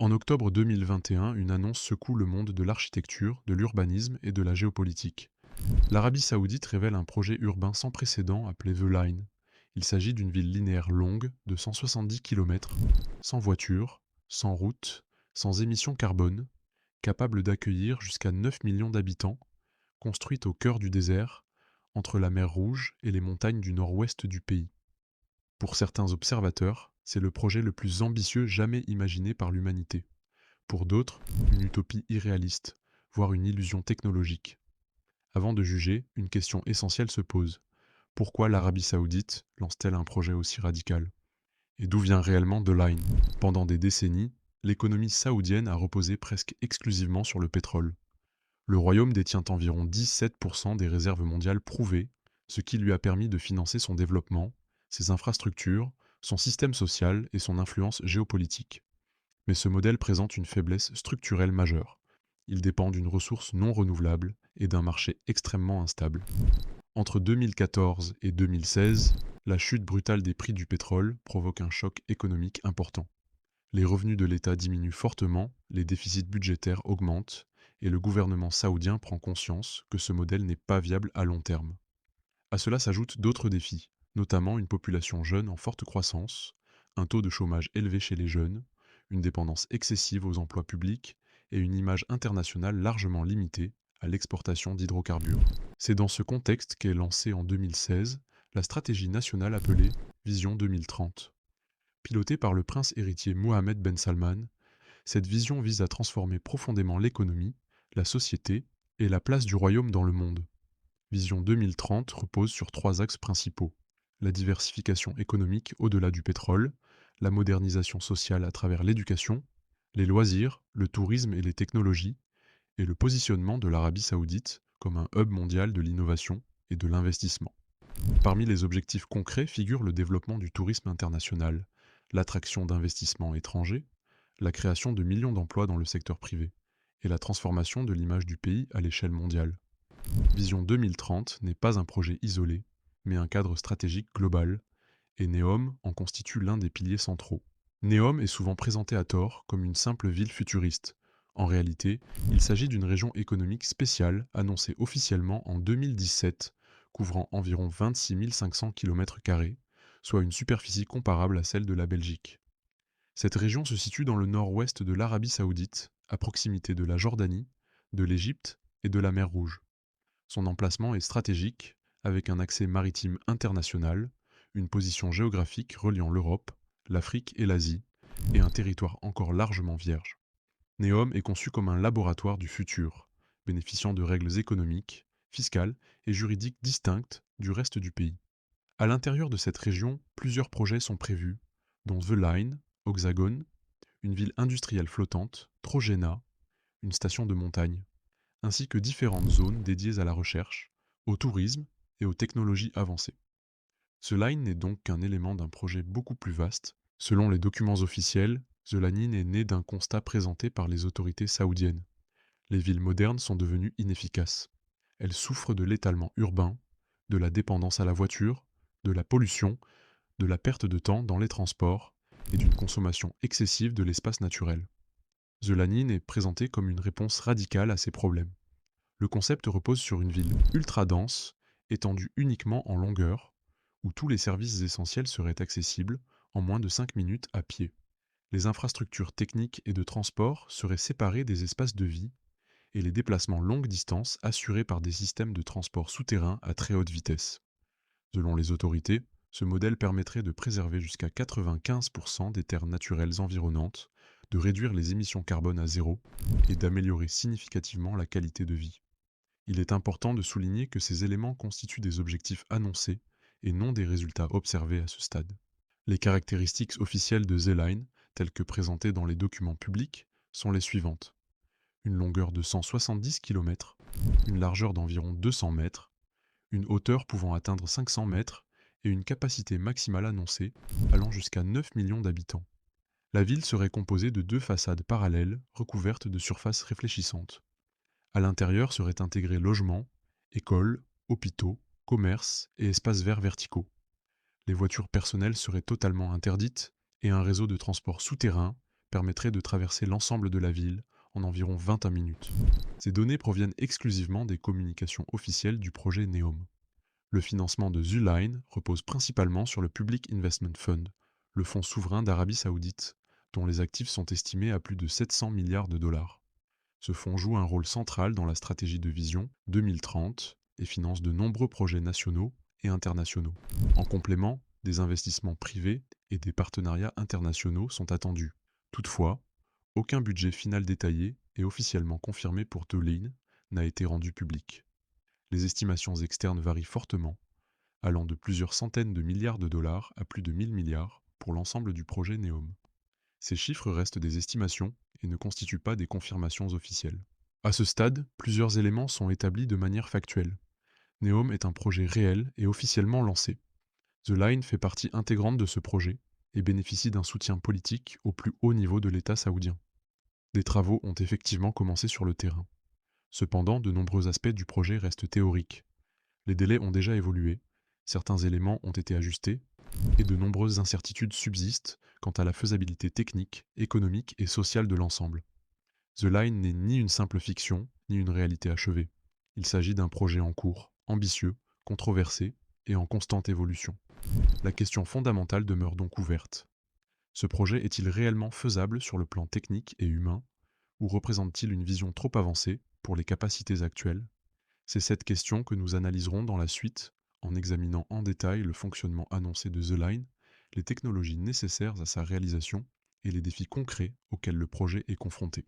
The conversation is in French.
En octobre 2021, une annonce secoue le monde de l'architecture, de l'urbanisme et de la géopolitique. L'Arabie saoudite révèle un projet urbain sans précédent appelé The Line. Il s'agit d'une ville linéaire longue de 170 km, sans voiture, sans route, sans émissions carbone, capable d'accueillir jusqu'à 9 millions d'habitants, construite au cœur du désert, entre la mer Rouge et les montagnes du nord-ouest du pays. Pour certains observateurs, c'est le projet le plus ambitieux jamais imaginé par l'humanité. Pour d'autres, une utopie irréaliste, voire une illusion technologique. Avant de juger, une question essentielle se pose. Pourquoi l'Arabie saoudite lance-t-elle un projet aussi radical? Et d'où vient réellement The Line? Pendant des décennies, l'économie saoudienne a reposé presque exclusivement sur le pétrole. Le royaume détient environ 17% des réserves mondiales prouvées, ce qui lui a permis de financer son développement, ses infrastructures, son système social et son influence géopolitique. Mais ce modèle présente une faiblesse structurelle majeure. Il dépend d'une ressource non renouvelable et d'un marché extrêmement instable. Entre 2014 et 2016, la chute brutale des prix du pétrole provoque un choc économique important. Les revenus de l'État diminuent fortement, les déficits budgétaires augmentent, et le gouvernement saoudien prend conscience que ce modèle n'est pas viable à long terme. À cela s'ajoutent d'autres défis, notamment une population jeune en forte croissance, un taux de chômage élevé chez les jeunes, une dépendance excessive aux emplois publics et une image internationale largement limitée à l'exportation d'hydrocarbures. C'est dans ce contexte qu'est lancée en 2016 la stratégie nationale appelée Vision 2030. Pilotée par le prince héritier Mohammed Ben Salman, cette vision vise à transformer profondément l'économie, la société et la place du royaume dans le monde. Vision 2030 repose sur trois axes principaux: la diversification économique au-delà du pétrole, la modernisation sociale à travers l'éducation, les loisirs, le tourisme et les technologies, et le positionnement de l'Arabie saoudite comme un hub mondial de l'innovation et de l'investissement. Parmi les objectifs concrets figurent le développement du tourisme international, l'attraction d'investissements étrangers, la création de millions d'emplois dans le secteur privé, et la transformation de l'image du pays à l'échelle mondiale. Vision 2030 n'est pas un projet isolé, mais un cadre stratégique global, et Neom en constitue l'un des piliers centraux. Neom est souvent présenté à tort comme une simple ville futuriste. En réalité, il s'agit d'une région économique spéciale annoncée officiellement en 2017, couvrant environ 26 500 km², soit une superficie comparable à celle de la Belgique. Cette région se situe dans le nord-ouest de l'Arabie saoudite, à proximité de la Jordanie, de l'Égypte et de la mer Rouge. Son emplacement est stratégique, avec un accès maritime international, une position géographique reliant l'Europe, l'Afrique et l'Asie, et un territoire encore largement vierge. Neom est conçu comme un laboratoire du futur, bénéficiant de règles économiques, fiscales et juridiques distinctes du reste du pays. À l'intérieur de cette région, plusieurs projets sont prévus, dont The Line, Oxagon, une ville industrielle flottante, Trojena, une station de montagne, ainsi que différentes zones dédiées à la recherche, au tourisme et aux technologies avancées. Ce line n'est donc qu'un élément d'un projet beaucoup plus vaste. Selon les documents officiels, The Line est né d'un constat présenté par les autorités saoudiennes. Les villes modernes sont devenues inefficaces. Elles souffrent de l'étalement urbain, de la dépendance à la voiture, de la pollution, de la perte de temps dans les transports et d'une consommation excessive de l'espace naturel. The Line est présenté comme une réponse radicale à ces problèmes. Le concept repose sur une ville ultra dense, étendue uniquement en longueur, où tous les services essentiels seraient accessibles en moins de 5 minutes à pied. Les infrastructures techniques et de transport seraient séparées des espaces de vie et les déplacements longue distance assurés par des systèmes de transport souterrains à très haute vitesse. Selon les autorités, ce modèle permettrait de préserver jusqu'à 95% des terres naturelles environnantes, de réduire les émissions carbone à zéro et d'améliorer significativement la qualité de vie. Il est important de souligner que ces éléments constituent des objectifs annoncés et non des résultats observés à ce stade. Les caractéristiques officielles de Z-Line, telles que présentées dans les documents publics, sont les suivantes: une longueur de 170 km, une largeur d'environ 200 mètres, une hauteur pouvant atteindre 500 mètres et une capacité maximale annoncée allant jusqu'à 9 millions d'habitants. La ville serait composée de deux façades parallèles recouvertes de surfaces réfléchissantes. À l'intérieur seraient intégrés logements, écoles, hôpitaux, commerces et espaces verts verticaux. Les voitures personnelles seraient totalement interdites et un réseau de transport souterrain permettrait de traverser l'ensemble de la ville en environ 21 minutes. Ces données proviennent exclusivement des communications officielles du projet NEOM. Le financement de Zuline repose principalement sur le Public Investment Fund, le fonds souverain d'Arabie saoudite, dont les actifs sont estimés à plus de 700 milliards de dollars. Ce fonds joue un rôle central dans la stratégie de vision 2030 et finance de nombreux projets nationaux et internationaux. En complément, des investissements privés et des partenariats internationaux sont attendus. Toutefois, aucun budget final détaillé et officiellement confirmé pour Tolin n'a été rendu public. Les estimations externes varient fortement, allant de plusieurs centaines de milliards de dollars à plus de 1000 milliards pour l'ensemble du projet NEOM. Ces chiffres restent des estimations et ne constituent pas des confirmations officielles. À ce stade, plusieurs éléments sont établis de manière factuelle. NEOM est un projet réel et officiellement lancé. The Line fait partie intégrante de ce projet et bénéficie d'un soutien politique au plus haut niveau de l'État saoudien. Des travaux ont effectivement commencé sur le terrain. Cependant, de nombreux aspects du projet restent théoriques. Les délais ont déjà évolué, certains éléments ont été ajustés, et de nombreuses incertitudes subsistent quant à la faisabilité technique, économique et sociale de l'ensemble. The Line n'est ni une simple fiction, ni une réalité achevée. Il s'agit d'un projet en cours, ambitieux, controversé et en constante évolution. La question fondamentale demeure donc ouverte. Ce projet est-il réellement faisable sur le plan technique et humain, ou représente-t-il une vision trop avancée pour les capacités actuelles? C'est cette question que nous analyserons dans la suite, en examinant en détail le fonctionnement annoncé de The Line, les technologies nécessaires à sa réalisation et les défis concrets auxquels le projet est confronté.